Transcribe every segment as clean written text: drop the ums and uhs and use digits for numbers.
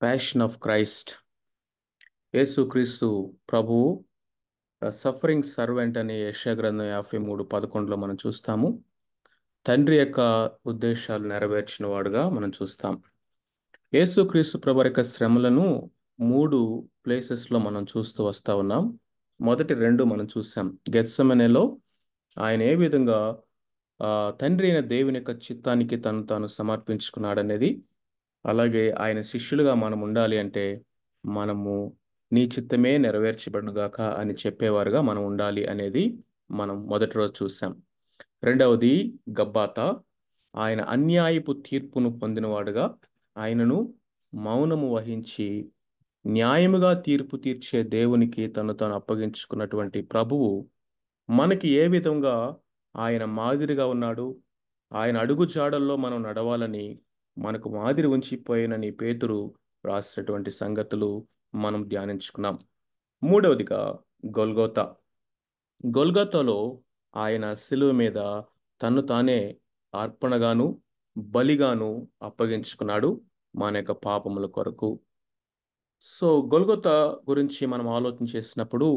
Passion of Christ. యేసుక్రీస్తు ప్రభువు suffering servant అనే యెషయా గ్రంథం 53:11లో మనం చూస్తాము. తండ్రి యొక్క ఉద్దేశాలు నెరవేర్చిన వాడుగా మనం చూస్తాం. యేసుక్రీస్తు ప్రభు యొక్క శ్రమలను 3 ప్లేసెస్లో మనం చూస్తూ వస్తా ఉన్నాం. మొదటి 2 మనం చూసాం. గెత్సెమనేలో ఆయన ఏ విధంగా తండ్రి అయిన దేవుని యొక్క చిత్తానికి తను తాను సమర్పించుకున్నాడనేది, అలాగే ఆయన శిష్యులుగా మనం ఉండాలి అంటే మనము నీ చిత్తమే నెరవేర్చబడునుగాక అని చెప్పేవారుగా మనం ఉండాలి అనేది మనం మొదటి రోజు చూసాం. రెండవది గబ్బాత, ఆయన అన్యాయపు తీర్పును పొందినవాడుగా ఆయనను మౌనము వహించి న్యాయముగా తీర్పు తీర్చే దేవునికి తను తాను అప్పగించుకున్నటువంటి ప్రభువు మనకి ఏ విధంగా ఆయన మాదిరిగా ఉన్నాడు, ఆయన అడుగు జాడల్లో మనం నడవాలని మనకు మాదిరి ఉంచిపోయినని పేతురు రాసినటువంటి సంగతులు మనం ధ్యానించుకున్నాం. మూడవదిగా గొల్గోతా. గొల్గోతాలో ఆయన శిలువ మీద తన్ను తానే అర్పణగాను బలిగాను అప్పగించుకున్నాడు మన యొక్క పాపముల కొరకు. సో గొల్గోతా గురించి మనం ఆలోచన చేసినప్పుడు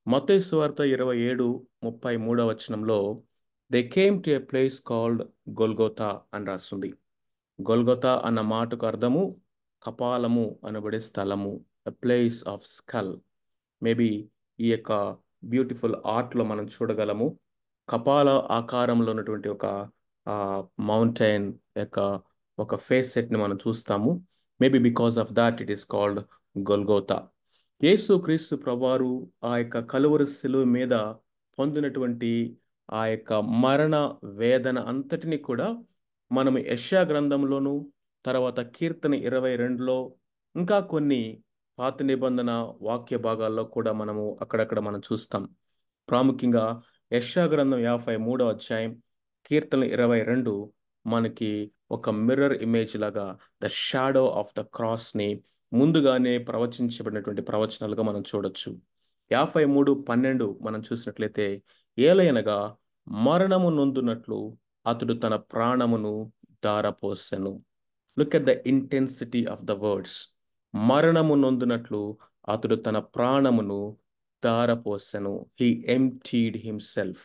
మత్తయి సువార్త 27:33 they came to a place called Golgotha అని రాస్తుంది. గొల్గొతా అన్న మాటకు అర్థము కపాలము అనబడే స్థలము, a place of skull. Maybe ఈ యొక్క బ్యూటిఫుల్ ఆర్ట్లో మనం చూడగలము. కపాల ఆకారంలో ఉన్నటువంటి ఒక మౌంటైన్ యొక్క ఒక ఫేస్ సెట్ని మనం చూస్తాము. Maybe because of that it is called Golgotha. యేసు క్రీస్తు ప్రభువారు ఆ యొక్క కలువరి శిలువ మీద పొందినటువంటి ఆ యొక్క మరణ వేదన అంతటిని కూడా మనం యెషయా గ్రంథంలోను, తర్వాత కీర్తన 22లో, ఇంకా కొన్ని పాత నిబంధన వాక్య భాగాల్లో కూడా మనము అక్కడక్కడ మనం చూస్తాం. ప్రాముఖ్యంగా యెషయా గ్రంథం 53 కీర్తన 22 మనకి ఒక మిర్రర్ ఇమేజ్ లాగా ద షాడో ఆఫ్ ద క్రాస్ని ముందుగానే ప్రవచించబడినటువంటి ప్రవచనాలుగా మనం చూడొచ్చు. 53:12 మనం చూసినట్లయితే, ఏలయనగా మరణము నొందునట్లు అతడు తన ప్రాణమును ధారపోసెను. Look at the intensity of the words. మరణము నొందునట్లు అతడు తన ప్రాణమును ధారపోసెను. He emptied himself.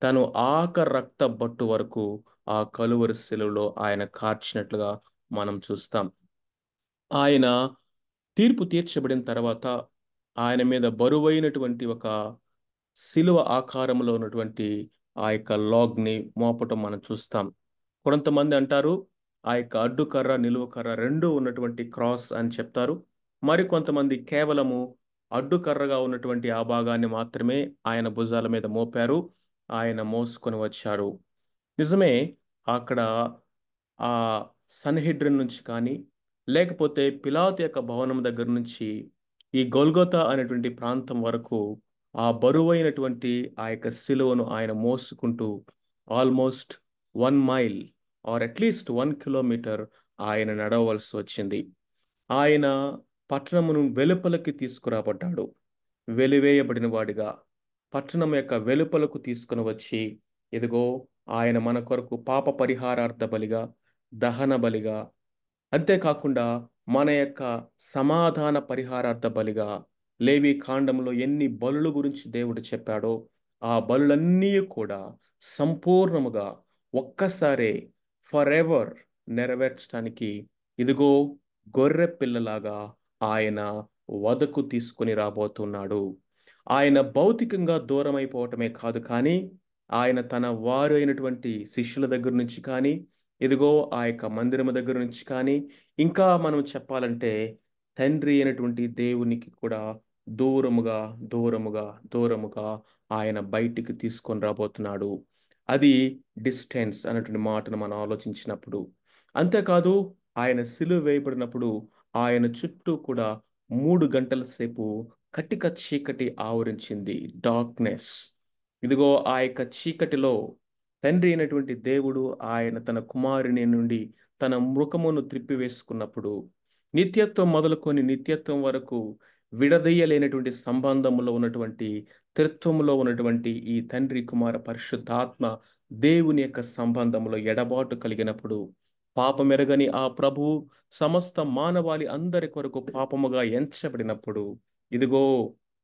తను ఆఖరి రక్త బొట్టు వరకు ఆ కలువరి శిలువలో ఆయన కార్చినట్లుగా మనం చూస్తాం. ఆయన తీర్పు తీర్చబడిన తర్వాత ఆయన మీద బరువైనటువంటి ఒక శిలువ ఆకారంలో ఉన్నటువంటి ఆ యొక్క లాగ్ని మోపటం మనం చూస్తాం. కొంతమంది అంటారు ఆ యొక్క అడ్డుకర్ర నిలువకర్ర రెండూ ఉన్నటువంటి క్రాస్ అని చెప్తారు. మరి కొంతమంది కేవలము అడ్డుకర్రగా ఉన్నటువంటి ఆ భాగాన్ని మాత్రమే ఆయన భుజాల మీద మోపారు, ఆయన మోసుకొని వచ్చారు. నిజమే, అక్కడ ఆ సన్హెడ్రిన్ నుంచి కానీ, లేకపోతే పిలాతు యొక్క భవనం దగ్గర నుంచి ఈ గొల్గొతా అనేటువంటి ప్రాంతం వరకు ఆ బరువైనటువంటి ఆ యొక్క శిలువను ఆయన మోసుకుంటూ almost 1 mile or at least 1 kilometre ఆయన నడవలసి వచ్చింది. ఆయన పట్టణమును వెలుపలకి తీసుకురాబడ్డాడు. వెలివేయబడిన వాడిగా పట్టణం యొక్క వెలుపలకు తీసుకుని వచ్చి, ఇదిగో ఆయన మన కొరకు పాప పరిహారార్థ బలిగా, దహన బలిగా, అంతేకాకుండా మన యొక్క సమాధాన పరిహారార్థ బలిగా, లేవి కాండంలో ఎన్ని బలుల గురించి దేవుడు చెప్పాడో ఆ బలులన్నీ కూడా సంపూర్ణముగా ఒక్కసారే ఫర్ ఎవర్ నెరవేర్చడానికి ఇదిగో గొర్రె పిల్లలాగా ఆయన వదకు తీసుకొని రాబోతున్నాడు. ఆయన భౌతికంగా దూరం అయిపోవటమే కాదు, కానీ ఆయన తన వారు అయినటువంటి శిష్యుల దగ్గర నుంచి కానీ, ఇదిగో ఆ యొక్క మందిరము దగ్గర నుంచి కానీ, ఇంకా మనం చెప్పాలంటే తండ్రి అయినటువంటి దేవునికి కూడా దూరముగా దూరముగా దూరముగా ఆయన బయటికి తీసుకొని రాబోతున్నాడు. అది డిస్టెన్స్ అనేటువంటి మాటను మనం ఆలోచించినప్పుడు. అంతేకాదు, ఆయన సిలువ వేయబడినప్పుడు ఆయన చుట్టూ కూడా 3 గంటల సేపు కటిక చీకటి ఆవరించింది, డార్క్నెస్. ఇదిగో ఆ యొక్క చీకటిలో తండ్రి అయినటువంటి దేవుడు ఆయన తన కుమారుని నుండి తన ముఖమును త్రిప్పివేసుకున్నప్పుడు, నిత్యత్వం మొదలుకొని నిత్యత్వం వరకు విడదీయలేనటువంటి సంబంధంలో ఉన్నటువంటి, త్రిత్వములో ఉన్నటువంటి ఈ తండ్రి కుమార పరిశుద్ధాత్మ దేవుని యొక్క సంబంధంలో ఎడబాటు కలిగినప్పుడు పాపమెరగని ఆ ప్రభువు సమస్త మానవాళి అందరి కొరకు పాపముగా ఎంచబడినప్పుడు ఇదిగో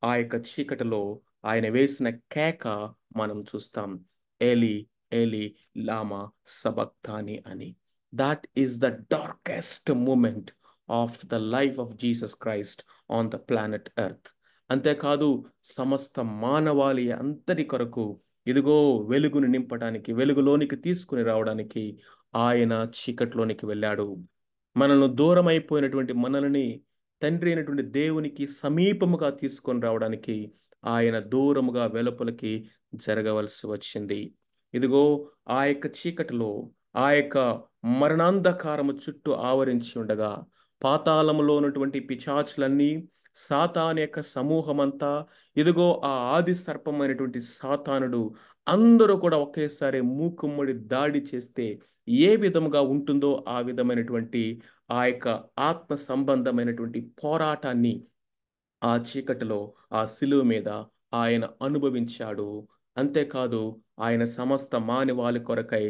ఆ యొక్క చీకటిలో ఆయన వేసిన కేక మనం చూస్తాం. ఏలి ఏలి లామా సబక్తాని అని. That is the darkest moment of the life of Jesus Christ on the planet Earth. అంతేకాదు సమస్త మానవాళి అందరి కొరకు ఇదిగో వెలుగును నింపడానికి, వెలుగులోనికి తీసుకుని రావడానికి ఆయన చీకట్లోనికి వెళ్ళాడు. మనల్ని దూరం అయిపోయినటువంటి మనల్ని తండ్రి అయినటువంటి దేవునికి సమీపముగా తీసుకొని రావడానికి ఆయన దూరముగా వెలుపలికి జరగవలసి వచ్చింది. ఇదిగో ఆ యొక్క చీకటిలో ఆ యొక్క మరణాంధకారము చుట్టూ ఆవరించి ఉండగా పాతాళములో ఉన్నటువంటి పిశాచులన్నీ సాతాను యొక్క సమూహమంతా ఇదిగో ఆ ఆది సర్పమైనటువంటి సాతానుడు అందరూ కూడా ఒకేసారి మూకుమ్మడి దాడి చేస్తే ఏ విధముగా ఉంటుందో ఆ విధమైనటువంటి ఆ యొక్క ఆత్మ సంబంధమైనటువంటి పోరాటాన్ని ఆ చీకటిలో ఆ శిలువ మీద ఆయన అనుభవించాడు. అంతేకాదు ఆయన సమస్త మానవాళి కొరకై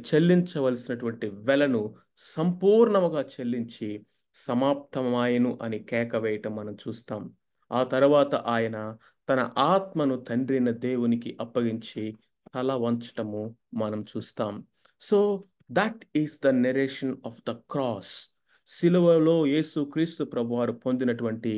చెల్లించవలసినటువంటి వెలను సంపూర్ణముగా చెల్లించి సమాప్తమాయను అని కేక వేయటం మనం చూస్తాం. ఆ తర్వాత ఆయన తన ఆత్మను తండ్రి అయిన దేవునికి అప్పగించి తల వంచటము మనం చూస్తాం. So that is the narration of the cross. సిలువలో యేసు క్రీస్తు ప్రభువారు పొందినటువంటి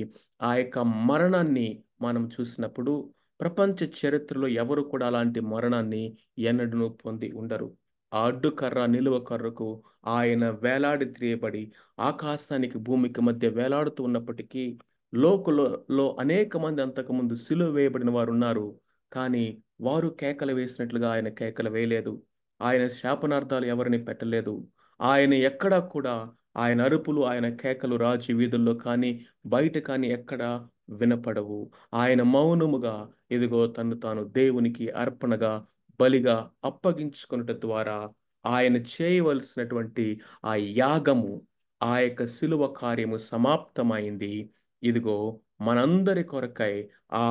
ఆ యొక్క మరణాన్ని మనం చూసినప్పుడు ప్రపంచ చరిత్రలో ఎవరు కూడా అలాంటి మరణాన్ని ఎన్నడూ పొంది ఉండరు. ఆ అడ్డుకర్ర నిలువ కర్రకు ఆయన వేలాడి తీయబడి ఆకాశానికి భూమికి మధ్య వేలాడుతూ ఉన్నప్పటికీ లోకులో అనేక మంది అంతకుముందు సిలువ వేయబడిన వారు ఉన్నారు. కానీ వారు కేకలు వేసినట్లుగా ఆయన కేకలు వేయలేదు. ఆయన శాపనార్థాలు ఎవరిని పెట్టలేదు. ఆయన ఎక్కడా కూడా ఆయన అరుపులు ఆయన కేకలు రాజు వీధుల్లో కానీ బయట కానీ ఎక్కడ వినపడవు. ఆయన మౌనముగా ఇదిగో తను తాను దేవునికి అర్పణగా బలిగా అప్పగించుకున్నట ద్వారా ఆయన చేయవలసినటువంటి ఆ యాగము ఆ యొక్క శిలువ కార్యము సమాప్తమైంది. ఇదిగో మనందరి కొరకై ఆ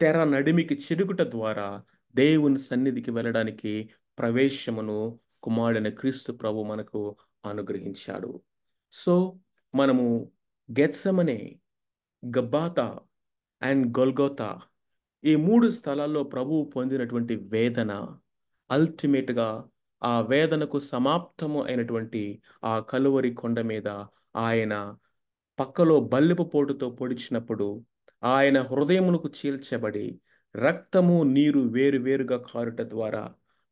తెర నడిమికి చిరుగుట ద్వారా దేవుని సన్నిధికి వెళ్ళడానికి ప్రవేశమును కుమారుడైన క్రీస్తు ప్రభు మనకు అనుగ్రహించాడు. సో మనము గెత్సెమనే, గబ్బాతా అండ్ గొల్గోతా ఈ మూడు స్థలాల్లో ప్రభువు పొందినటువంటి వేదన అల్టిమేట్గా ఆ వేదనకు సమాప్తము అయినటువంటి ఆ కలువరి కొండ మీద ఆయన పక్కలో బల్లెపు పోటుతో పొడిచినప్పుడు ఆయన హృదయమునకు చీల్చబడి రక్తము నీరు వేరువేరుగా కారుట ద్వారా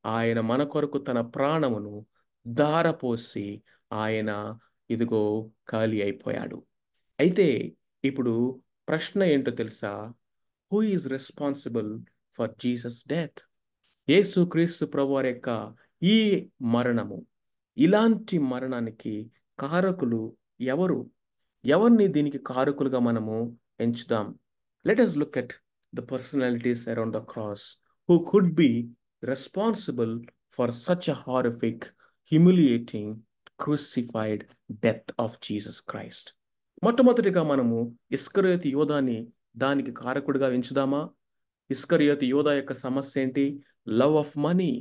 ఆయన మన కొరకు తన ప్రాణమును ధారపోసి ఆయన ఇదిగో ఖాళీ అయిపోయాడు. అయితే ఇప్పుడు ప్రశ్న ఏంటో తెలుసా? Who is responsible for Jesus death? యేసుక్రీస్తు ప్రభువారి యొక్క ఈ మరణము, ఇలాంటి మరణానికి కారకులు ఎవరు? ఎవరిని దీనికి కారకులుగా మనము ఎంచుదాం? Let us look at the personalities around the cross who could be responsible for such a horrific, humiliating, crucified death of Jesus Christ. మొట్టమొదటిగా మనము ఇస్కరియోతు యోధాని దానికి కారకుడిగా ఎంచుదామా? ఇస్కరియోతు యోధా యొక్క సమస్య ఏంటి? లవ్ ఆఫ్ మనీ,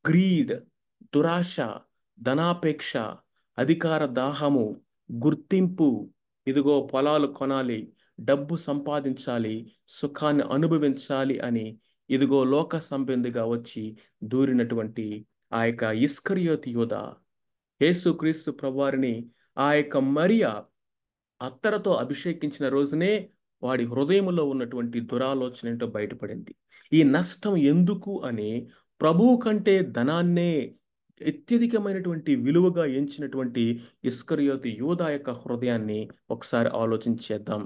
గ్రీడ్, దురాశ, ధనాపేక్ష, అధికార దాహము, గుర్తింపు. ఇదిగో పొలాలు కొనాలి, డబ్బు సంపాదించాలి, సుఖాన్ని అనుభవించాలి అని ఇదిగో లోక సంబంధిగా వచ్చి దూరినటువంటి ఆ యొక్క ఇస్కరియోతు యోధా యేసుక్రీస్తు ప్రభువారిని ఆ యొక్క మరియా అత్తరతో అభిషేకించిన రోజునే వాడి హృదయములో ఉన్నటువంటి దురాలోచన ఏంటో బయటపడింది. ఈ నష్టం ఎందుకు అని ప్రభువు కంటే ధనాన్నే అత్యధికమైనటువంటి విలువగా ఎంచినటువంటి ఇస్కరియోతు యూదా యొక్క హృదయాన్ని ఒకసారి ఆలోచించేద్దాం.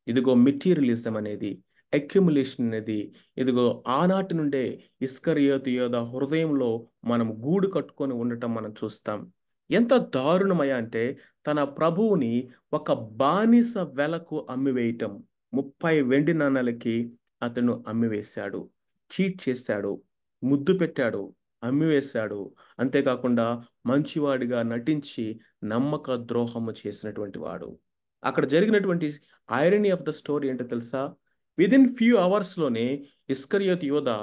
ఇదిగో మెటీరియలిజం అనేది, అక్యుములేషన్ అనేది ఇదిగో ఆనాటి నుండే ఇస్కరియోతు యోధా హృదయంలో మనం గూడు కట్టుకొని ఉండటం మనం చూస్తాం. ఎంత దారుణమయ్యా అంటే తన ప్రభువుని ఒక బానిస వెలకు అమ్మివేయటం. 30 వెండి నాణాలకి అతను అమ్మివేశాడు, చీట్ చేశాడు, ముద్దు పెట్టాడు, అమ్మివేశాడు. అంతేకాకుండా మంచివాడిగా నటించి నమ్మక ద్రోహము చేసినటువంటి వాడు. అక్కడ జరిగినటువంటి ఐరనీ ఆఫ్ ద స్టోరీ ఏంటో తెలుసా? విదిన్ ఫ్యూ అవర్స్లోనే ఇస్కరియోతు యోధా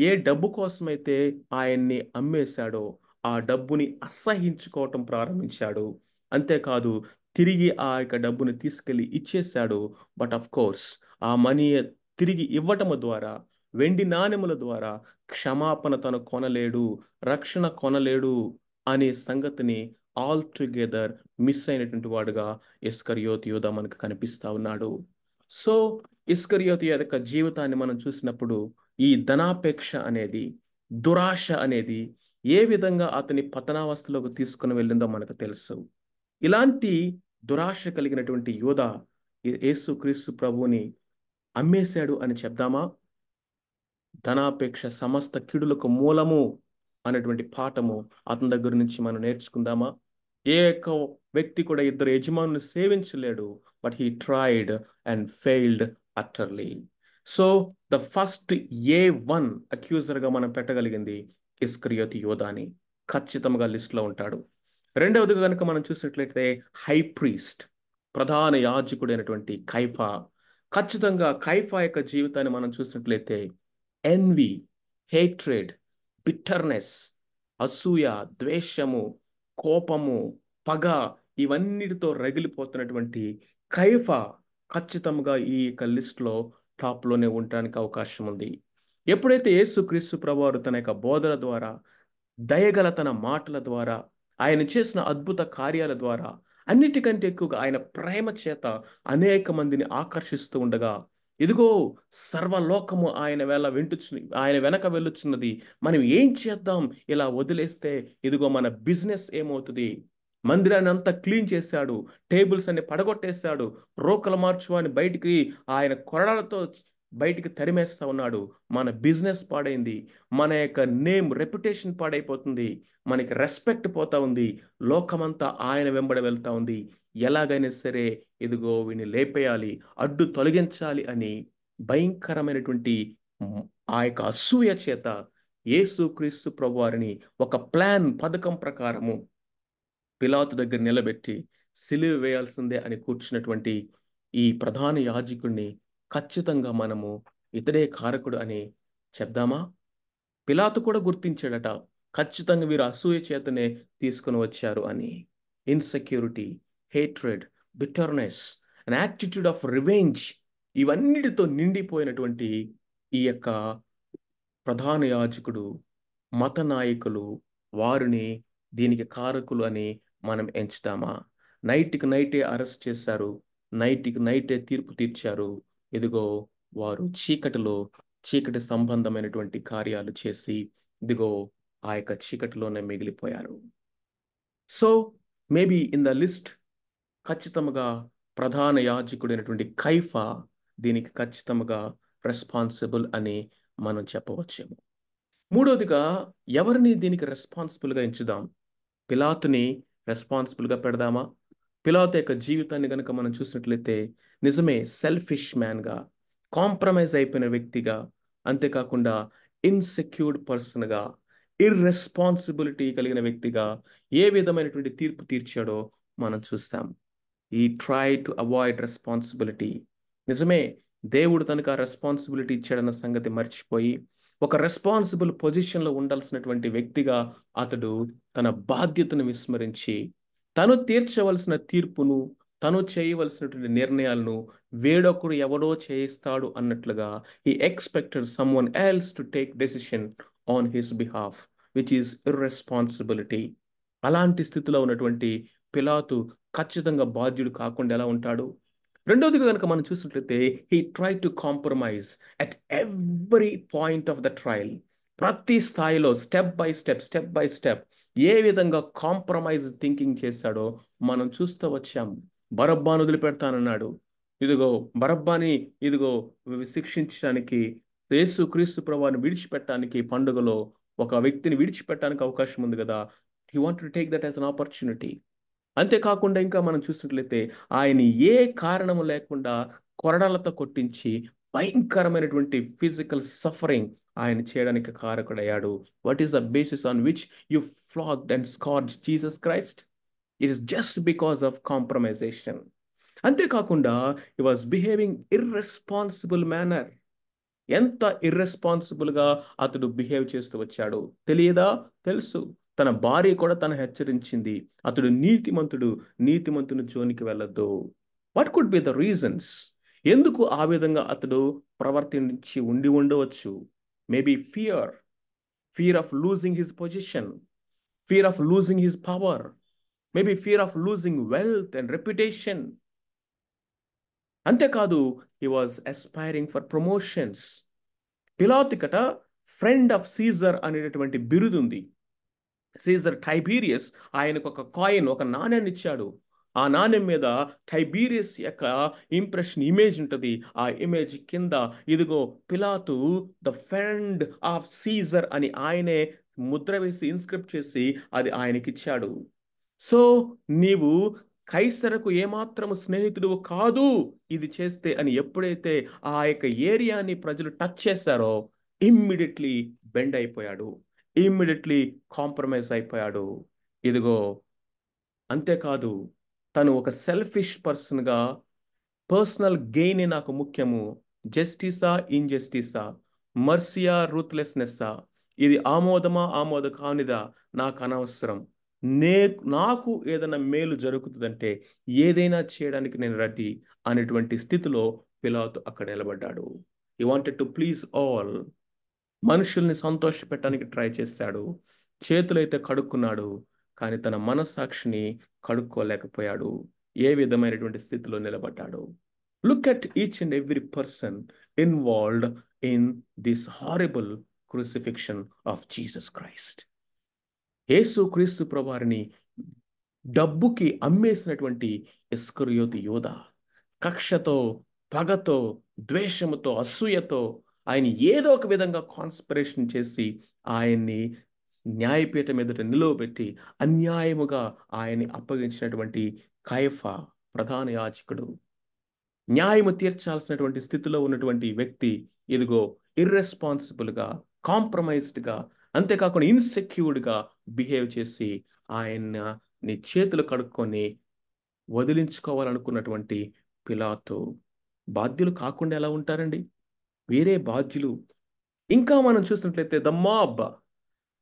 ఏ డబ్బు కోసమైతే ఆయన్ని అమ్మేశాడో ఆ డబ్బుని అసహించుకోవటం ప్రారంభించాడు. అంతేకాదు తిరిగి ఆ యొక్క డబ్బుని తీసుకెళ్ళి ఇచ్చేశాడు. బట్ ఆఫ్ కోర్స్ ఆ మనీ తిరిగి ఇవ్వటము ద్వారా, వెండి నాణెముల ద్వారా క్షమాపణ తను కొనలేడు, రక్షణ కొనలేడు అనే సంగతిని ఆల్ టుగెదర్ మిస్ అయినటువంటి వాడుగా ఇస్కరియోతు యూదా మనకు కనిపిస్తా ఉన్నాడు. సో ఇస్కరియోతు యొక్క జీవితాన్ని మనం చూసినప్పుడు ఈ ధనాపేక్ష అనేది, దురాశ అనేది ఏ విధంగా అతని పతనావస్థలోకి తీసుకుని వెళ్ళిందో మనకు తెలుసు. ఇలాంటి దురాశ కలిగినటువంటి యూదా యేసుక్రీస్తు ప్రభువుని అమ్మేశాడు అని చెప్దామా? ధనాపేక్ష సమస్త కీడులకు మూలము అనేటువంటి పాఠము అతని దగ్గర నుంచి మనం నేర్చుకుందామా? ఏ ఒక్క వ్యక్తి కూడా ఇద్దరు యజమానులు సేవించలేడు. But he tried and failed utterly. So the first A1 అక్యూజర్గా మనం పెట్టగలిగింది ఇస్కరియోతు యోధాని. ఖచ్చితంగా లిస్ట్లో ఉంటాడు. రెండవదిగా కనుక మనం చూసినట్లయితే హై ప్రీస్ట్, ప్రధాన యాజకుడైనటువంటి కైఫా. ఖచ్చితంగా కైఫా యొక్క జీవితాన్ని మనం చూసినట్లయితే ఎన్వి, హేట్రెడ్, బిట్టర్నెస్, అసూయ, ద్వేషము, కోపము, పగ ఇవన్నిటితో రగిలిపోతున్నటువంటి కైఫా ఖచ్చితంగా ఈ యొక్క లిస్ట్లో టాప్లోనే ఉండడానికి అవకాశం ఉంది. ఎప్పుడైతే యేసుక్రీస్తు ప్రభువారు తన యొక్క బోధన ద్వారా, దయగల తన మాటల ద్వారా, ఆయన చేసిన అద్భుత కార్యాల ద్వారా, అన్నిటికంటే ఎక్కువగా ఆయన ప్రేమ చేత అనేక మందిని ఆకర్షిస్తూ ఉండగా, ఇదిగో సర్వలోకము ఆయన వెనక వెళ్ళుచున్నది, మనం ఏం చేద్దాం, ఇలా వదిలేస్తే ఇదిగో మన బిజినెస్ ఏమవుతుంది? మందిరాన్ని అంతా క్లీన్ చేశాడు, టేబుల్స్ అన్ని పడగొట్టేశాడు, రోకల మార్చువాని బయటికి ఆయన కొరడాలతో బయటికి తరిమేస్తా ఉన్నాడు. మన బిజినెస్ పాడైంది, మన యొక్క నేమ్ రెప్యుటేషన్ పాడైపోతుంది, మనకి రెస్పెక్ట్ పోతా ఉంది, లోకమంతా ఆయన వెంబడి వెళ్తా ఉంది. ఎలాగైనా సరే ఇదిగో వీని లేపేయాలి, అడ్డు తొలగించాలి అని భయంకరమైనటువంటి ఆ యొక్క అసూయ చేత యేసుక్రీస్తు ప్రభువారిని ఒక పథకం ప్రకారము పిలాతు దగ్గర నిలబెట్టి సిలువ వేయాల్సిందే అని కూర్చున్నటువంటి ఈ ప్రధాన యాజకుడిని ఖచ్చితంగా మనము ఇతడే కారకుడు అని చెప్దామా? పిలాతు కూడా గుర్తించాడట, ఖచ్చితంగా వీరు అసూయ చేతనే తీసుకుని వచ్చారు అని. Insecurity, hatred, bitterness, an attitude of revenge, ఇవన్నిటితో నిండిపోయినటువంటి ఈ యొక్క ప్రధాన యాజకుడు, మత నాయకులు వారిని దీనికి కారకులు అని మనం ఎంచుతామా? నైట్కి నైటే అరెస్ట్ చేశారు, నైట్కి నైటే తీర్పు తీర్చారు. ఇదిగో వారు చీకటి సంబంధమైనటువంటి కార్యాలు చేసి ఇదిగో ఆ యొక్క చీకటిలోనే మిగిలిపోయారు. So maybe in the list ఖచ్చితంగా ప్రధాన యాజకుడైనటువంటి కైఫా దీనికి ఖచ్చితంగా రెస్పాన్సిబుల్ అని మనం చెప్పవచ్చేమో. మూడవదిగా ఎవరిని దీనికి రెస్పాన్సిబుల్గా ఎంచుదాం? పిలాతుని రెస్పాన్సిబుల్గా పెడదామా? పిలాతు యొక్క జీవితాన్ని కనుక మనం చూసినట్లయితే నిజమే సెల్ఫిష్ మ్యాన్గా, కాంప్రమైజ్ అయిపోయిన వ్యక్తిగా, అంతేకాకుండా ఇన్సెక్యూర్డ్ పర్సన్గా, ఇర్రెస్పాన్సిబిలిటీ కలిగిన వ్యక్తిగా ఏ విధమైనటువంటి తీర్పు తీర్చాడో మనం చూస్తాం. ఈ ట్రై టు అవాయిడ్ రెస్పాన్సిబిలిటీ. నిజమే, దేవుడు తనకు ఆ రెస్పాన్సిబిలిటీ ఇచ్చాడన్న సంగతి మర్చిపోయి ఒక రెస్పాన్సిబుల్ పొజిషన్లో ఉండాల్సినటువంటి వ్యక్తిగా అతడు తన బాధ్యతను విస్మరించి తను తీర్చవలసిన తీర్పును, తను చేయవలసినటువంటి నిర్ణయాలను వేడొకడు ఎవడో చేయిస్తాడు అన్నట్లుగా he expected someone else to take decision on his behalf, which is irresponsibility. అలాంటి స్థితిలో ఉన్నటువంటి పిలాతు ఖచ్చితంగా బాధ్యుడు కాకుండా ఎలా ఉంటాడు? రెండోదిగా కనుక మనం చూసినట్లయితే he try to compromise at every point of the trial. ప్రతి స్థాయిలో స్టెప్ బై స్టెప్ ఏ విధంగా కాంప్రమైజ్ థింకింగ్ చేశాడో మనం చూస్తూ వచ్చాం. బరబ్బాను వదిలిపెడతానన్నాడు, ఇదిగో బరబ్బాని ఇదిగో శిక్షించడానికి, యేసుక్రీస్తు ప్రభువుని విడిచిపెట్టడానికి, పండుగలో ఒక వ్యక్తిని విడిచిపెట్టడానికి అవకాశం ఉంది కదా, he wanted to take that as an opportunity. అంతేకాకుండా ఇంకా మనం చూసినట్లయితే ఆయన ఏ కారణము లేకుండా కొరడాలతో కొట్టించి భయంకరమైనటువంటి ఫిజికల్ సఫరింగ్ ఆయన చేయడానికి కారకుడయ్యాడు. What is the basis on which you flogged and scarred Jesus Christ? It is just because of compromisation. అంతేకాకుండా he was behaving irresponsible manner. ఎంత ఇర్రెస్పాన్సిబుల్గా అతడు బిహేవ్ చేస్తూ వచ్చాడు తెలియదా? తెలుసు. తన భార్య కూడా తను హెచ్చరించింది, అతడు నీతిమంతుడు, నీతిమంతుని జోనికి వెళ్ళొద్దు. What could be the reasons? ఎందుకు ఆ విధంగా అతడు ప్రవర్తించి ఉండవచ్చు? Maybe fear of losing his position, fear of losing his power, maybe fear of losing wealth and reputation. అంతేకాదు, he was aspiring for promotions. పిలాతుకట ఫ్రెండ్ ఆఫ్ సీజర్ అనేటటువంటి బిరుదుంది. సీజర్ టైబీరియస్ ఆయనకు ఒక కాయిన్, ఒక నాణ్యాన్ని ఇచ్చాడు. ఆ నాణ్యం మీద టైబీరియస్ యొక్క ఇంప్రెషన్, ఇమేజ్ ఉంటుంది. ఆ ఇమేజ్ కింద ఇదిగో పిలాతు ద ఫ్రెండ్ ఆఫ్ సీజర్ అని ఆయనే ముద్ర వేసి ఇన్స్క్రిప్ట్ చేసి అది ఆయనకిచ్చాడు. సో నీవు కైసరకు ఏమాత్రము స్నేహితుడు కాదు ఇది చేస్తే అని ఎప్పుడైతే ఆ యొక్క ఏరియాని ప్రజలు టచ్ చేశారో, ఇమ్మీడియట్లీ బెండ్ అయిపోయాడు, ఇమ్మీడియట్లీ కాంప్రమైజ్ అయిపోయాడు. ఇదిగో అంతేకాదు, తను ఒక సెల్ఫిష్ పర్సన్గా, పర్సనల్ గెయిన్ నాకు ముఖ్యము, జస్టిసా ఇన్జస్టిసా, మర్సియా రూత్లెస్నెస్సా, ఇది ఆమోదమా ఆమోద కానిదా నాకు అనవసరం, నాకు ఏదైనా మేలు జరుగుతుందంటే ఏదైనా చేయడానికి నేను రెడీ అనేటువంటి స్థితిలో పిలాతు అక్కడ నిలబడ్డాడు. He wanted to please all. మనుషుల్ని సంతోషపెట్టడానికి ట్రై చేశాడు, చేతులైతే కడుక్కున్నాడు, కానీ తన మనస్సాక్షిని కడుక్కోలేకపోయాడు. ఏ విధమైనటువంటి స్థితిలో నిలబడ్డాడు? Look at each and every person involved in this horrible crucifixion of Jesus Christ. యేసు క్రీస్తు ప్రభువారిని డబ్బుకి అమ్మేసినటువంటి ఇస్కరియోతు యూద కక్షతో, పగతో, ద్వేషముతో, అసూయతో ఆయన ఏదో ఒక విధంగా కాన్స్పిరేషన్ చేసి ఆయన్ని న్యాయపీఠం ఎదుట నిలువబెట్టి అన్యాయముగా ఆయన్ని అప్పగించినటువంటి కయఫా ప్రధాన యాజకుడు, న్యాయము తీర్చాల్సినటువంటి స్థితిలో ఉన్నటువంటి వ్యక్తి ఇదిగో ఇర్రెస్పాన్సిబుల్గా, కాంప్రమైజ్డ్గా, అంతేకాకుండా ఇన్సెక్యూర్డ్గా బిహేవ్ చేసి నీ చేతులు కడుక్కొని వదిలించుకోవాలనుకున్నటువంటి పిలాతు బాధ్యులు కాకుండా ఎలా ఉంటారండి? వేరే బాధ్యులు. ఇంకా మనం చూసినట్లయితే ద మాబ్,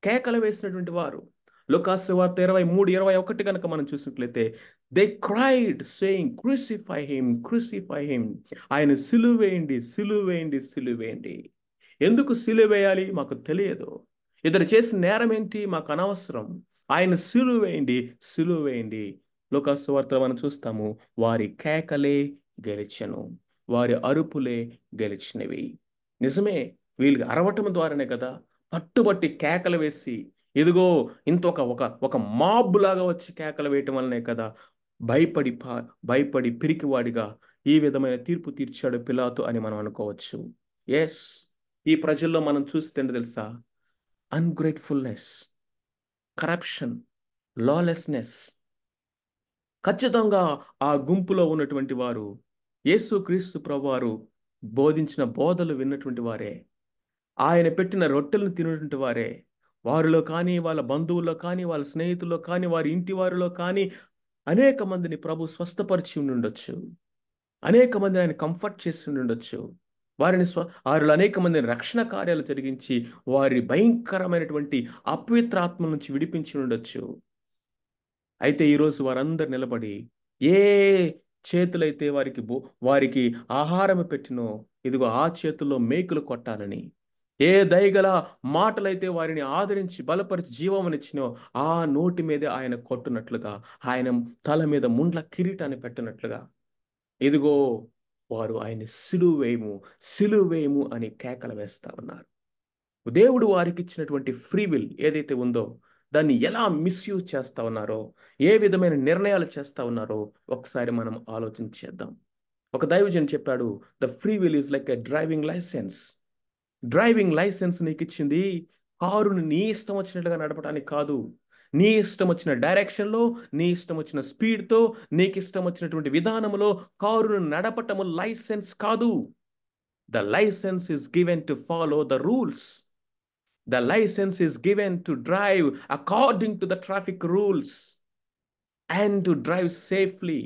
కేకలు వేసినటువంటి వారు, లూకాసు వార్త 23:21 కనుక మనం చూసినట్లయితే, they cried saying crucify him, crucify him. ఆయన సిలువేయండి, సిలువేయండి, సిలువేయండి. ఎందుకు సిలువేయాలి మాకు తెలియదు, ఇతడు చేసిన నేరం ఏంటి మాకు అనవసరం, ఆయన సిలువేయండి, సిలువేయండి. లూకాసు వార్త మనం చూస్తాము, వారి కేకలే గెలిచెను, వారి అరుపులే గెలిచినవి. నిజమే, వీళ్ళకి అరవటం ద్వారానే కదా, పట్టుబట్టి కేకలు వేసి ఇదిగో ఇంత ఒక మాబ్ లాగా వచ్చి కేకలు వేయటం వల్లనే కదా భయపడి పిరికివాడిగా ఈ విధమైన తీర్పు తీర్చాడు పిలాతు అని మనం అనుకోవచ్చు. ఎస్, ఈ ప్రజల్లో మనం చూస్తే తెలుసా, అన్గ్రేట్ఫుల్నెస్, కరప్షన్, లాలెస్నెస్. ఖచ్చితంగా ఆ గుంపులో ఉన్నటువంటి వారు యేసుక్రీస్తు ప్రభువారు బోధించిన బోధలు విన్నటువంటి వారే, ఆయన పెట్టిన రొట్టెలను తినటువంటి వారే. వారిలో కానీ, వాళ్ళ బంధువుల్లో కానీ, వాళ్ళ స్నేహితుల్లో కానీ, వారి ఇంటి వారిలో కానీ అనేక మందిని ప్రభు స్వస్థపరిచి ఉండొచ్చు, అనేక మందిని ఆయన కంఫర్ట్ చేసి ఉండొచ్చు, వారిలో అనేక మందిని రక్షణ కార్యాలు జరిగించి వారి భయంకరమైనటువంటి అపవిత్రాత్మ నుంచి విడిపించి ఉండొచ్చు. అయితే ఈరోజు వారందరు నిలబడి ఏ చేతులైతే వారికి ఆహారం పెట్టినో ఇదిగో ఆ చేతుల్లో మేకులు కొట్టాలని, ఏ దయగల మాటలైతే వారిని ఆదరించి బలపరిచి జీవమునిచ్చినో ఆ నోటి మీదే ఆయన కొట్టునట్లుగా, ఆయన తల మీద ముండ్ల కిరీటాన్ని పెట్టినట్లుగా ఇదిగో వారు ఆయన్ని సిలువేయము, సిలువేయము అని కేకలు వేస్తా ఉన్నారు. దేవుడు వారికి ఇచ్చినటువంటి ఫ్రీ విల్ ఏదైతే ఉందో దాన్ని ఎలా మిస్యూజ్ చేస్తా ఉన్నారో, ఏ విధమైన నిర్ణయాలు చేస్తా ఉన్నారో ఒకసారి మనం ఆలోచించేద్దాం. ఒక దైవజన్ చెప్పాడు, the free will is like a driving licence. Driving licence నీకు ఇచ్చింది కారుని నీ ఇష్టం వచ్చినట్లుగా నడపడానికి కాదు, నీ ఇష్టం వచ్చిన డైరెక్షన్లో, నీ ఇష్టం వచ్చిన స్పీడ్తో, నీకు ఇష్టం వచ్చినటువంటి విధానంలో కారును నడపటము లైసెన్స్ కాదు. The licence is given to follow the rules. The license is given to drive according to the traffic rules and to drive safely.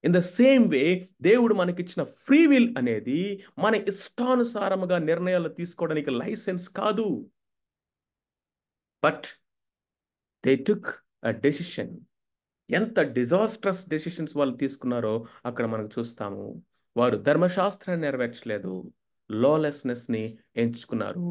In the same way, దేవుడు మనకిచ్చిన ఫ్రీ విల్ అనేది మన ఇష్టానుసారముగా నిర్ణయాలు తీసుకోవడానికి లైసెన్స్ కాదు. But they took a decision. ఎంత disastrous decisions వాళ్ళు తీసుకున్నారో అక్కడ మనకు చూస్తాము. వారు ధర్మశాస్త్రాన్ని నెరవేర్చలేదు, లాలెస్నెస్ని ఎంచుకున్నారు,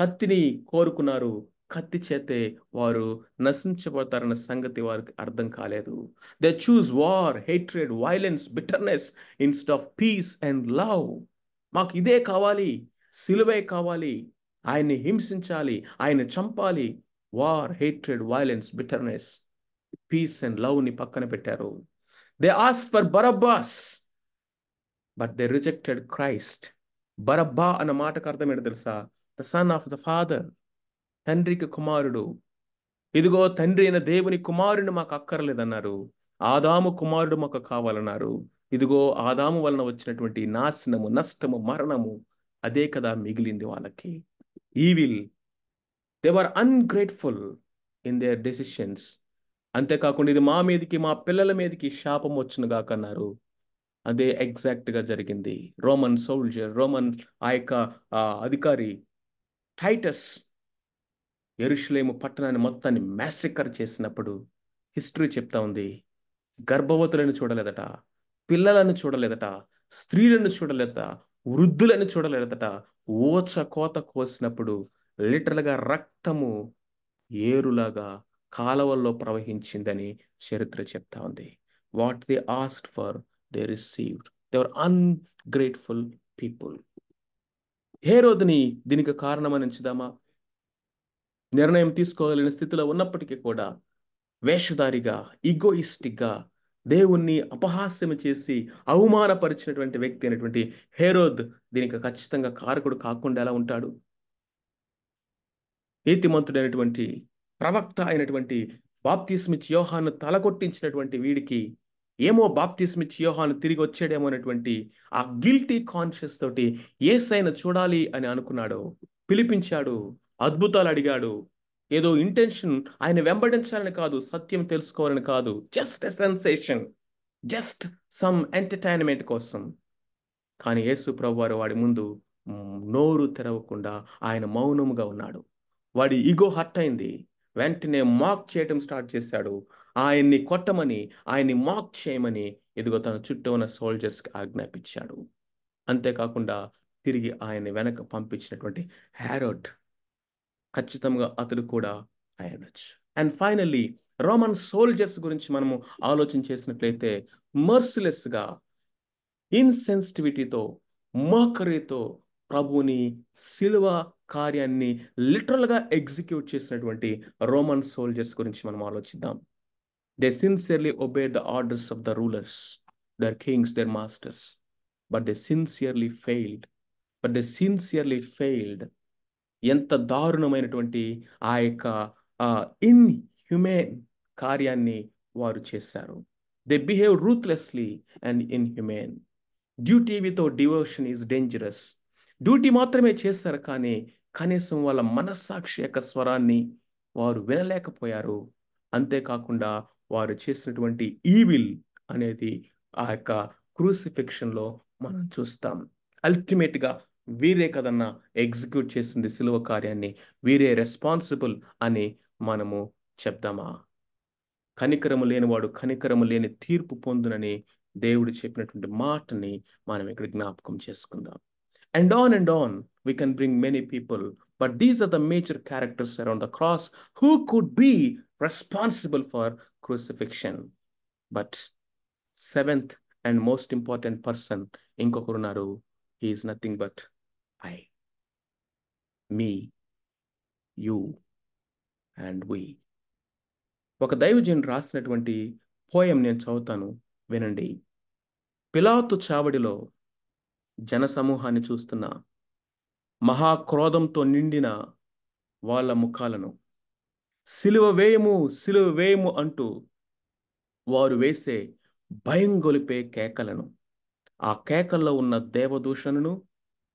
కత్తిని కోరుకున్నారు. కత్తి చేతే వారు నశించబోతారన్న సంగతి వారికి అర్థం కాలేదు. They choose war, hatred, violence, bitterness instead of peace and love. మాకు ఇదే కావాలి, సిలువే కావాలి, ఆయన్ని హింసించాలి, ఆయన చంపాలి. War, hatred, violence, bitterness, peace and love ని పక్కన పెట్టారు. They ask for Barabbas, but they rejected Christ. బరబ్బా అన్న మాటకు అర్థం ఏంటో తెలుసా? The son of the father, తండ్రికి కుమారుడు. ఇదిగో తండ్రి అయిన దేవుని కుమారుని మాకు అక్కర్లేదన్నారు. ఆదాము కుమారుడు మాకు కావాలన్నారు. ఇదిగో ఆదాము వలన వచ్చినటువంటి నాశనము, నష్టము, మరణము అదే కదా మిగిలింది వాళ్ళకి. Evil. They were ungrateful in there decisions. అంతేకాకుండా ఇది మా మీదకి, మా పిల్లల మీదకి శాపం వచ్చును గాక అన్నారు. అదే ఎగ్జాక్ట్ గా జరిగింది. రోమన్ సోల్జర్, రోమన్ ఆ యొక్క అధికారి టైటస్ యెరూషలేము పట్టణాన్ని మొత్తాన్ని మ్యాసెకర్ చేసినప్పుడు హిస్టరీ చెప్తా ఉంది, గర్భవతులను చూడలేదట, పిల్లలను చూడలేదట, స్త్రీలను చూడలేదట, వృద్ధులను చూడలేదట. ఊచ కోత కోసినప్పుడు లిటరల్గా రక్తము ఏరులాగా కాలవల్లో ప్రవహించిందని చరిత్ర చెప్తా ఉంది. What they asked for they received. They are ungrateful people. హేరోదుని దీనికి కారణమని ఎంచుదామా? నిర్ణయం తీసుకోగలిగిన స్థితిలో ఉన్నప్పటికీ కూడా వేషధారిగా, ఈగోయిస్టిక్గా, దేవుణ్ణి అపహాస్యం చేసి అవమానపరిచినటువంటి వ్యక్తి అయినటువంటి హేరోద్ దీనికి ఖచ్చితంగా కారకుడు కాకుండా ఎలా ఉంటాడు? నీతిమంతుడైనటువంటి ప్రవక్త అయినటువంటి బాప్తిస్మిచ్ యోహాను తలకొట్టించినటువంటి వీడికి ఏమో బాప్తిస్మిచ్ యోహాను తిరిగి వచ్చాడేమో అనేటువంటి ఆ గిల్టీ కాన్షియస్ తోటి యేసయ్యను చూడాలి అని అనుకున్నాడు. పిలిపించాడు, అద్భుతాలు అడిగాడు. ఏదో ఇంటెన్షన్ ఆయన వెంబడించాలని కాదు, సత్యం తెలుసుకోవాలని కాదు, just a sensation, just some entertainment కోసం. కానీ యేసు ప్రభువారు వాడి ముందు నోరు తెరవకుండా ఆయన మౌనముగా ఉన్నాడు. వాడి ఈగో హర్ట్ అయింది. వెంటనే మాక్ చేయటం స్టార్ట్ చేశాడు. ఆయన్ని కొట్టమని, ఆయన్ని మాక్ చేయమని ఇదిగో తన చుట్టూ ఉన్న సోల్జర్స్కి ఆజ్ఞాపించాడు. అంతేకాకుండా తిరిగి ఆయన్ని వెనక పంపించినటువంటి హ్యారోడ్ ఖచ్చితంగా అతడు కూడా అయ్యుండొచ్చు. అండ్ ఫైనల్లీ రోమన్ సోల్జర్స్ గురించి మనము ఆలోచన చేసినట్లయితే మర్సిలెస్గా, ఇన్సెన్సిటివిటీతో, మోకరితో ప్రభుని శిలువ కార్యాన్ని లిటరల్గా ఎగ్జిక్యూట్ చేసినటువంటి రోమన్ సోల్జర్స్ గురించి మనం ఆలోచిద్దాం. They sincerely obey the orders of the rulers, their kings, their masters, but they sincerely failed. ఎంత దారుణమైనటువంటి ఆ యొక్క ఇన్హ్యూమేన్ కార్యాన్ని వారు చేశారు. They behave ruthlessly and inhumane. Duty without devotion is dangerous. Duty మాత్రమే చేస్తారు, కానీ కనీసం వాళ్ళ మనస్సాక్షి యొక్క స్వరాన్ని వారు వినలేకపోయారు. అంతేకాకుండా వారు చేసినటువంటి ఈవిల్ అనేది ఆ యొక్క క్రూసిఫిక్షన్లో మనం చూస్తాం. అల్టిమేట్గా వీరే కదన్నా ఎగ్జిక్యూట్ చేసింది సిలువ కార్యాన్ని, వీరే రెస్పాన్సిబుల్ అని మనము చెప్దామా? కనికరము లేనివాడు కనికరము లేని తీర్పు పొందునని దేవుడు చెప్పినటువంటి మాటని మనం ఇక్కడ జ్ఞాపకం చేసుకుందాం. And on we can bring many people, but these are the major characters around the cross who could be responsible for crucifixion. But seventh and most important person ఇంకొకరున్నారు. He is nothing but I, me, you and we. ఒక దైవజనుడు రాసినటువంటి poem నేను చదువుతాను, వినండి. పిలాతు చావడిలో జనసమూహాన్ని చూస్తున్న మహాక్రోధంతో నిండిన వాళ్ళ ముఖాలను, సిలువ వేయము, సిలువ వేయము అంటూ వారు వేసే భయం గొలిపే కేకలను, ఆ కేకల్లో ఉన్న దేవదూషణను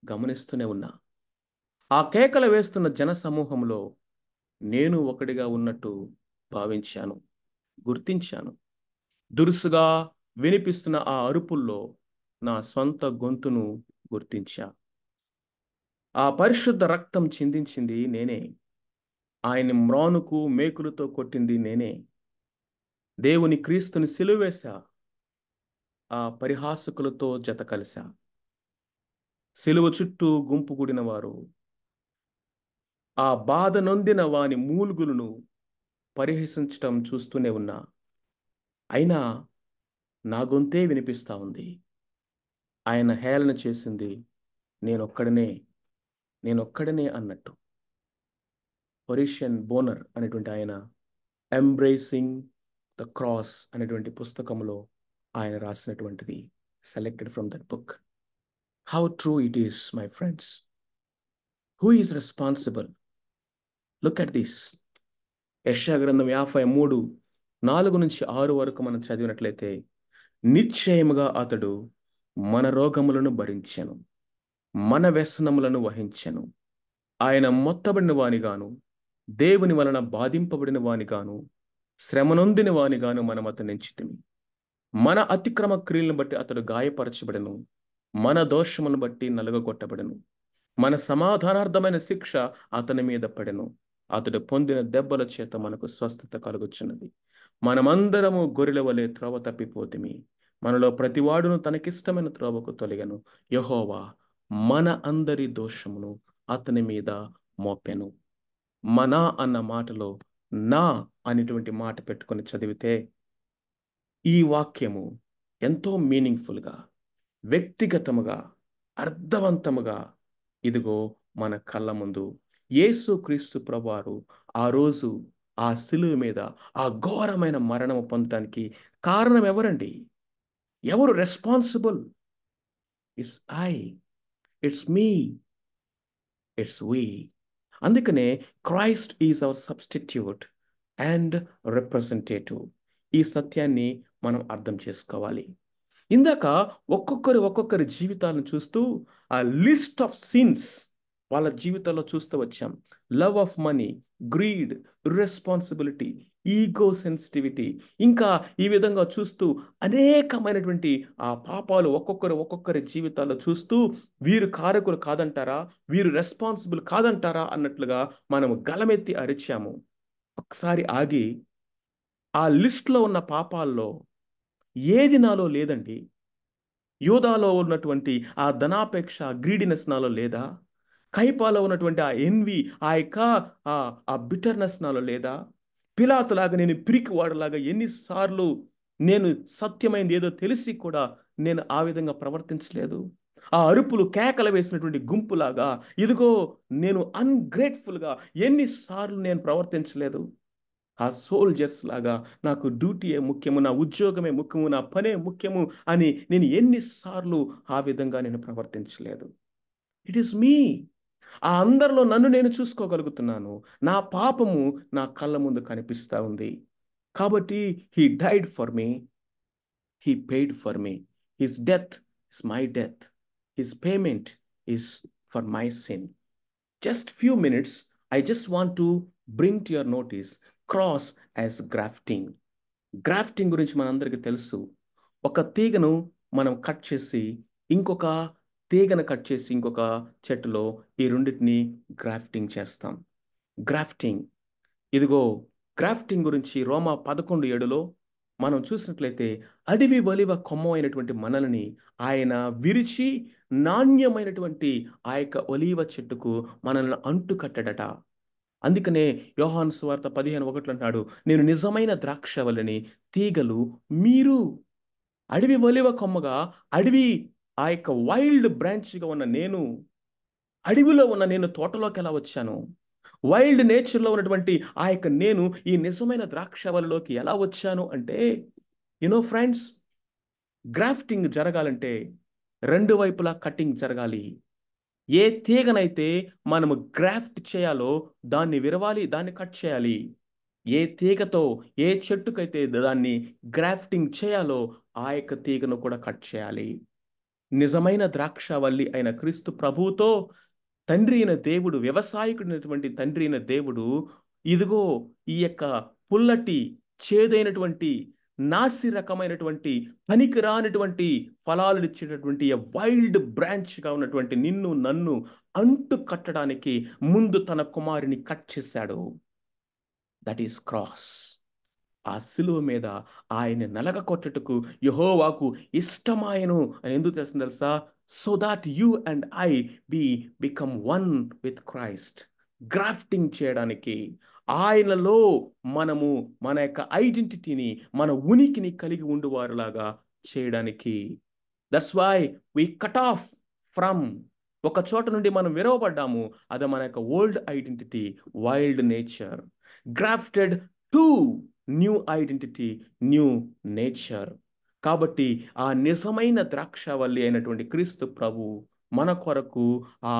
గమనిస్తూనే ఉన్నా. ఆ కేకలు వేస్తున్న జనసమూహంలో నేను ఒకడిగా ఉన్నట్టు భావించాను, గుర్తించాను. దురుసుగా వినిపిస్తున్న ఆ అరుపుల్లో నా సొంత గొంతును గుర్తించా. ఆ పరిశుద్ధ రక్తం చిందించింది నేనే. ఆయన మ్రానుకు మేకులతో కొట్టింది నేనే. దేవుని క్రీస్తుని సిలువేశా, ఆ పరిహాసకులతో జత కలిసా. సిలువ చుట్టూ గుంపు కూడిన వారు ఆ బాధ నొందిన వాని మూలుగులను పరిహసించటం చూస్తూనే ఉన్నా. అయినా నా గొంతే వినిపిస్తా ఉంది. ఆయన హేళన చేసింది నేనొక్కడనే, నేనొక్కడనే అన్నట్టు. పొరిషియన్ బోనర్ అనేటువంటి ఆయన ఎంబ్రేసింగ్ ద క్రాస్ అనేటువంటి పుస్తకంలో ఆయన రాసినటువంటిది selected from that book. How true it is my friends. Who is responsible? Look at this. యెషయా గ్రంథం 53:4-6 వరకు మనం చదివినట్లయితే, నిశ్చయముగా అతడు మన రోగములను భరించెను, మన వ్యసనములను వహించెను. ఆయన మొత్తబడిన వానిగాను, దేవుని వలన బాధింపబడిన వానిగాను, శ్రమనొందిన వానిగాను మనం అతన్ని ఎంచితిమి. మన అతిక్రమ క్రియలను బట్టి అతడు గాయపరచబడెను, మన దోషములను బట్టి నలుగగొట్టబడెను. మన సమాధానార్థమైన శిక్ష అతని మీద పడెను, అతడు పొందిన దెబ్బల చేత మనకు స్వస్థత కలుగుచున్నది. మనమందరము గొర్రెల వలె త్రోవ తప్పిపోతిమి, మనలో ప్రతివాడును తనకిష్టమైన త్రోవకు తొలగెను. యెహోవా మన అందరి దోషమును అతని మీద మోపెను. మన అన్న మాటలో నా అనేటువంటి మాట పెట్టుకొని చదివితే ఈ వాక్యము ఎంతో మీనింగ్ఫుల్గా, వ్యక్తిగతముగా, అర్థవంతముగా ఇదిగో మన కళ్ళ ముందు యేసుక్రీస్తు ప్రభువారు ఆ రోజు ఆ శిలువ మీద ఆ ఘోరమైన మరణము పొందడానికి కారణం ఎవరండి? ఎవరు responsible? It's I, it's me, it's we. అందుకనే Christ is our substitute and representative. ఈ సత్యాన్ని మనం అర్థం చేసుకోవాలి. ఇందాక ఒక్కొక్కరి జీవితాలను చూస్తూ ఆ లిస్ట్ ఆఫ్ సిన్స్ వాళ్ళ జీవితాల్లో చూస్తూ వచ్చాం. Love of money, greed, irresponsibility, ego sensitivity, ఇంకా ఈ విధంగా చూస్తూ అనేకమైనటువంటి ఆ పాపాలు ఒక్కొక్కరి జీవితాల్లో చూస్తూ వీరు కారకులు కాదంటారా, వీరు రెస్పాన్సిబుల్ కాదంటారా అన్నట్లుగా మనము గలమెత్తి అరిచాము. ఒకసారి ఆగి ఆ లిస్ట్లో ఉన్న పాపాల్లో ఏది నాలో లేదండి? యూదాలో ఉన్నటువంటి ఆ ధనాపేక్ష, గ్రీడినెస్ నాలో లేదా? కయపాలో ఉన్నటువంటి ఆ ఎన్వి, ఆ యొక్క ఆ బిటర్నెస్ నాలో లేదా? పిలాతులాగా నేను పిరికివాడులాగా ఎన్నిసార్లు నేను సత్యమైంది ఏదో తెలిసి కూడా నేను ఆ విధంగా ప్రవర్తించలేదు? ఆ అరుపులు కేకలు వేసినటువంటి గుంపులాగా ఇదిగో నేను అన్గ్రేట్ఫుల్గా ఎన్నిసార్లు నేను ప్రవర్తించలేదు? ఆ సోల్జర్స్ లాగా నాకు డ్యూటీయే ముఖ్యము, నా ఉద్యోగమే ముఖ్యము, నా పనే ముఖ్యము అని నేను ఎన్నిసార్లు ఆ విధంగా నేను ప్రవర్తించలేదు? ఇట్ ఈస్ మీ. ఆ అందరిలో నన్ను నేను చూసుకోగలుగుతున్నాను. నా పాపము నా కళ్ళ ముందు కనిపిస్తా ఉంది. కాబట్టి he died for me, he paid for me. His death is my death, his payment is for my sin. Just few minutes, I just want to bring to your notice cross as grafting. Grafting గురించి మనందరికీ తెలుసు. ఒక తీగను మనం cut చేసి ఇంకొక తీగను cut చేసి ఇంకొక చెట్టులో ఈ రెండింటిని గ్రాఫ్టింగ్ చేస్తాం. గ్రాఫ్టింగ్, ఇదిగో గ్రాఫ్టింగ్ గురించి రోమా 11:7లో మనం చూసినట్లయితే అడవి ఒలివ కొమ్మ అయినటువంటి మనల్ని ఆయన విరిచి నాణ్యమైనటువంటి ఆ యొక్క ఒలీవ చెట్టుకు మనల్ని అంటు కట్టడట. అందుకనే యోహాను సువార్త 15:1 అంటాడు, నేను నిజమైన ద్రాక్షవల్లిని, తీగలు మీరు. అడవి ఒలివ కొమ్మగా, అడవి ఆ యొక్క వైల్డ్ బ్రాంచ్గా ఉన్న నేను, అడవిలో ఉన్న నేను తోటలోకి ఎలా వచ్చాను? వైల్డ్ నేచర్లో ఉన్నటువంటి ఆ యొక్క నేను ఈ నిజమైన ద్రాక్షవల్లిలోకి ఎలా వచ్చాను అంటే, ఫ్రెండ్స్, గ్రాఫ్టింగ్ జరగాలంటే రెండు వైపులా కటింగ్ జరగాలి. ఏ తీగనైతే మనము గ్రాఫ్ట్ చేయాలో దాన్ని విరవాలి, దాన్ని కట్ చేయాలి. ఏ తీగతో, ఏ చెట్టుకైతే దాన్ని గ్రాఫ్టింగ్ చేయాలో ఆ యొక్క తీగను కూడా కట్ చేయాలి. నిజమైన ద్రాక్షవల్లి అయిన క్రీస్తు ప్రభువుతో తండ్రి అయిన దేవుడు, వ్యవసాయకుడైనటువంటి తండ్రి అయిన దేవుడు ఇదిగో ఈ యొక్క పుల్లటి, చేదైనటువంటి, నాసి రకమైనటువంటి, పనికిరానటువంటి ఫలాలు ఇచ్చేటటువంటి వైల్డ్ బ్రాంచ్గా ఉన్నటువంటి నిన్ను నన్ను అంటు కట్టడానికి ముందు తన కుమారుని కట్ చేశాడు. That is cross. ఆ సిలువ మీద ఆయన నలగ కొట్టుటకు యెహోవాకు ఇష్టమాయను అని ఎందుకు చేస్తుంది తెలుసా? So that you and I be become one with Christ. Grafting చేయడానికి, ఆయనలో మనము మన యొక్క ఐడెంటిటీని, మన ఉనికిని కలిగి ఉండువారులాగా చేయడానికి. That's why we cut off from, ఒక చోట నుండి మనం విరవబడ్డాము. అది మన యొక్క old identity, wild nature, grafted to new identity, new nature. కాబట్టి ఆ నిజమైన ద్రాక్షవల్లి అయినటువంటి క్రీస్తు ప్రభు మన కొరకు ఆ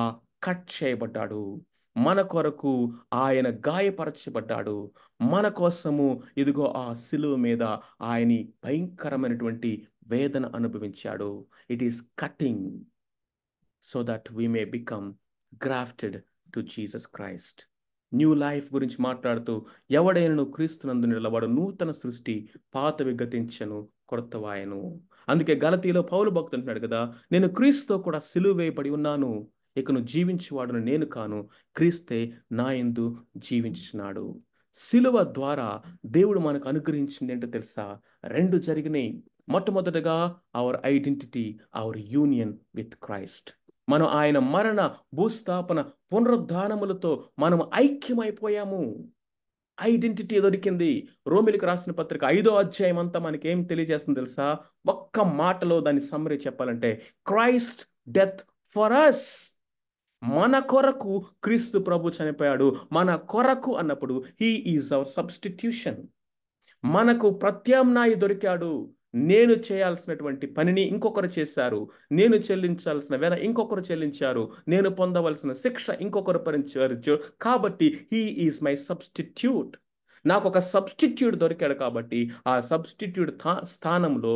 కట్ చేయబడ్డాడు. మన కొరకు ఆయన గాయపరచబడ్డాడు. మన కోసము ఇదిగో ఆ సిలువ మీద ఆయన భయంకరమైనటువంటి వేదన అనుభవించాడు. It is cutting so that we may become grafted to Jesus Christ. New life గురించి మాట్లాడుతూ, ఎవడైనను క్రీస్తునందు నిలబడు నూతన సృష్టి, పాతవి గతించెను, కొత్తవాయెను. అందుకే గలతీలో పౌలు భక్తుడు అంటున్నాడు కదా, నేను క్రీస్తుతో కూడా సిలువ వేయబడి ఉన్నాను, ఇకను జీవించువాడును నేను కాను, క్రీస్తే నా యందు జీవించుచున్నాడు. సిలువ ద్వారా దేవుడు మనకు అనుగ్రహించింది ఏంటో తెలుసా? రెండు జరిగినాయి. మొట్టమొదటగా our identity, our union with Christ. మనం ఆయన మరణ, భూస్థాపన, పునరుద్ధానములతో మనం ఐక్యమైపోయాము. ఐడెంటిటీ దొరికింది. రోమిలికి రాసిన పత్రిక 5వ అధ్యాయం అంతా మనకి ఏం తెలియజేస్తుంది తెలుసా? ఒక్క మాటలో దాని సమ్మరీ చెప్పాలంటే, క్రైస్ట్ డెత్ ఫర్ అస్. మన కొరకు క్రీస్తు ప్రభు చనిపోయాడు. మన కొరకు అన్నప్పుడు హీ ఈజ్ అవర్ సబ్స్టిట్యూషన్. మనకు ప్రత్యామ్నాయి దొరికాడు. నేను చేయాల్సినటువంటి పనిని ఇంకొకరు చేశారు. నేను చెల్లించాల్సిన వెల ఇంకొకరు చెల్లించారు. నేను పొందవలసిన శిక్ష ఇంకొకరు భరించారు. కాబట్టి హీ ఈజ్ మై సబ్స్టిట్యూట్. నాకు ఒక సబ్స్టిట్యూట్ దొరికాడు కాబట్టి ఆ సబ్స్టిట్యూట్ స్థానంలో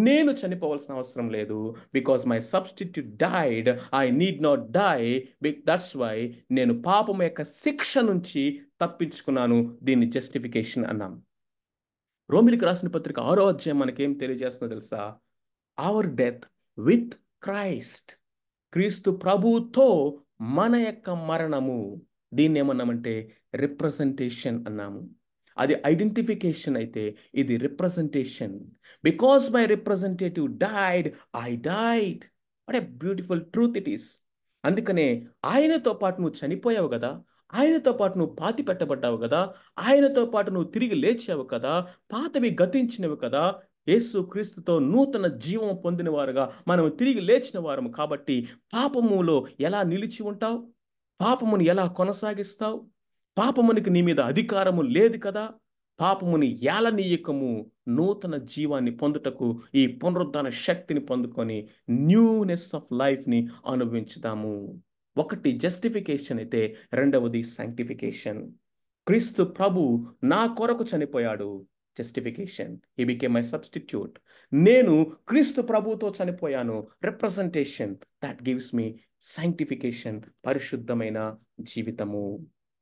నేను చనిపోవాల్సిన అవసరం లేదు. Because my substitute died, I need not die. That's why నేను పాపం యొక్క శిక్ష నుంచి తప్పించుకున్నాను. దీన్ని జస్టిఫికేషన్ అన్నాం. రోమిలికి రాసిన పత్రిక 6వ అధ్యాయం మనకేం తెలియజేస్తుందో తెలుసా? Our death with Christ. క్రీస్తు ప్రభుతో మన యొక్క మరణము. దీన్ని ఏమన్నామంటే రిప్రజెంటేషన్ అన్నాము. అది ఐడెంటిఫికేషన్ అయితే, ఇది representation. Because my representative died, I died. What a beautiful truth it is. అందుకనే ఆయనతో పాటు నువ్వు చనిపోయావు కదా, ఆయనతో పాటు నువ్వు పాతి పెట్టబడ్డావు కదా, ఆయనతో పాటు నువ్వు తిరిగి లేచావు కదా, పాతవి గతించినవి కదా. యేసు క్రీస్తుతో నూతన జీవం పొందిన వారుగా మనం తిరిగి లేచిన వారము కాబట్టి పాపములో ఎలా నిలిచి ఉంటావు? పాపముని ఎలా కొనసాగిస్తావు? పాపమునికి నీ మీద అధికారము లేదు కదా. పాపముని ఏలనీయకము, నూతన జీవాన్ని పొందుటకు ఈ పునరుద్ధాన శక్తిని పొందుకొని న్యూనెస్ ఆఫ్ లైఫ్ని అనుభవించుదాము. ఒకటి జస్టిఫికేషన్ అయితే, రెండవది సాంక్టిఫికేషన్. క్రీస్తు ప్రభు నా కొరకు చనిపోయాడు. Justification, he became my substitute. నేను క్రీస్తు ప్రభుతో చనిపోయాను. Representation, that gives me sanctification, పరిశుద్ధమైన జీవితము.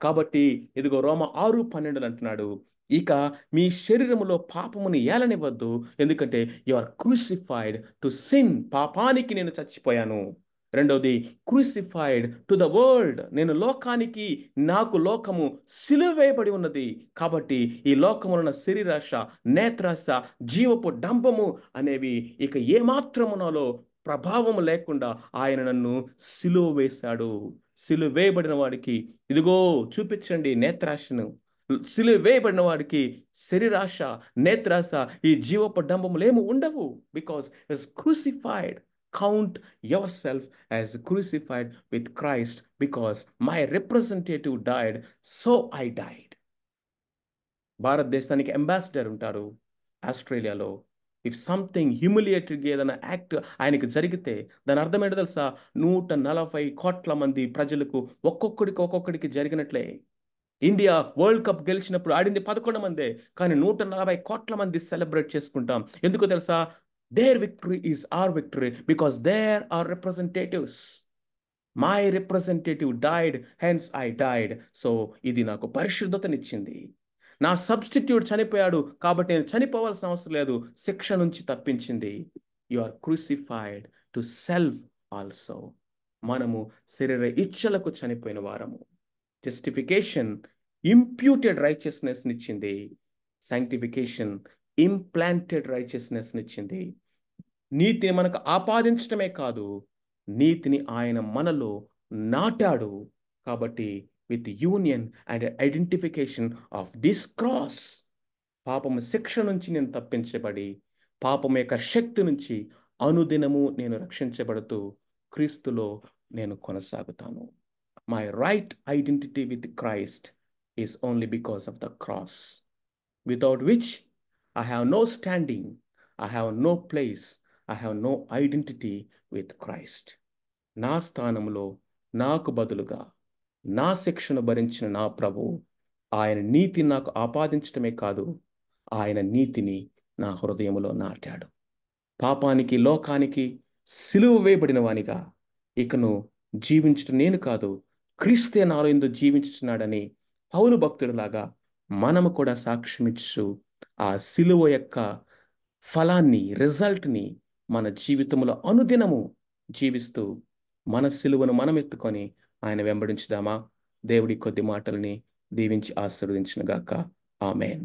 కాబట్టి ఇదిగో రోమ 6:12 అంటున్నాడు, ఇక మీ శరీరములో పాపముని ఏలనివ్వద్దు, ఎందుకంటే you are crucified to sin. పాపానికి నేను చచ్చిపోయాను. రెండవది, క్రూసిఫైడ్ టు ద వరల్డ్. నేను లోకానికి, నాకు లోకము సిలువ వేయబడి ఉన్నది. కాబట్టి ఈ లోకమున్న శరీరాశ, నేత్రాశ, జీవపు డంబము అనేవి ఇక ఏమాత్రము నాలో ప్రభావము లేకుండా ఆయన నన్ను సిలువ వేశాడు. సిలువ వేయబడిన వాడికి ఇదిగో చూపించండి నేత్రాశను. సిలువ వేయబడిన వాడికి శరీరాశ, నేత్రాశ, ఈ జీవపు డంబములు ఏమి ఉండవు. Because is crucified. Count yourself as crucified with Christ, because my representative died, so I died. భారతదేశానికి అంబాసిడర్ ఉంటారు ఆస్ట్రేలియాలో. ఇఫ్ సంథింగ్ హ్యూమిలియేటెడ్ ఏదైనా యాక్ట్ ఆయనకి జరిగితే దాని అర్థం ఏంటో తెలుసా? 140 కోట్ల మంది ప్రజలకు ఒక్కొక్కడికి జరిగినట్లే. ఇండియా వరల్డ్ కప్ గెలిచినప్పుడు ఆడింది 11 మందే, కానీ 140 కోట్ల మంది సెలబ్రేట్ చేసుకుంటాం. ఎందుకో తెలుసా? Their victory is our victory, because they're our representatives. My representative died, hence I died. So ఇది నాకు పరిశుద్ధతనిచ్చింది. నా సబ్స్టిట్యూట్ చనిపోయాడు కాబట్టి నేను చనిపోవాల్సిన అవసరం లేదు. శిక్ష నుంచి తప్పించింది. You are crucified to self also. మనము శరీర ఇచ్చలకు చనిపోయిన వారము. జస్టిఫికేషన్ ఇంప్యూటెడ్ రైచియస్నెస్ని ఇచ్చింది. సాంక్టిఫికేషన్ ఇంప్లాంటెడ్ రైచియస్నెస్ని ఇచ్చింది. నీతిని మనకు ఆపాదించడమే కాదు, నీతిని ఆయన మనలో నాటాడు. కాబట్టి with union and identification of this cross, పాపము శిక్ష నుంచి నేను తప్పించబడి, పాపం యొక్క శక్తి నుంచి అనుదినము నేను రక్షించబడుతూ క్రీస్తులో నేను కొనసాగుతాను. My right identity with Christ is only because of the cross, without which I have no standing, I have no place, I have no identity with Christ. నా స్థానంలో నాకు బదులుగా నా శిక్షను భరించిన నా ప్రభు ఆయన నీతిని నాకు ఆపాదించడమే కాదు, ఆయన నీతిని నా హృదయంలో నాటాడు. పాపానికి, లోకానికి సిలువ వేయబడిన వానిగా ఇకను జీవించడం నేను కాదు, క్రీస్తే నాలో ఎందుకు జీవించుచున్నాడని పౌలు భక్తుడిలాగా మనము కూడా సాక్ష్యమిచ్చు ఆ సిలువ యొక్క ఫలాన్ని, రిజల్ట్ని మన జీవితంలో అనుదినము జీవిస్తూ మన సిలువను మనం ఎత్తుకొని ఆయన వెంబడించుదామా? దేవుడి కొద్ది మాటల్ని దీవించి ఆశీర్వదించును గాక. ఆమేన్.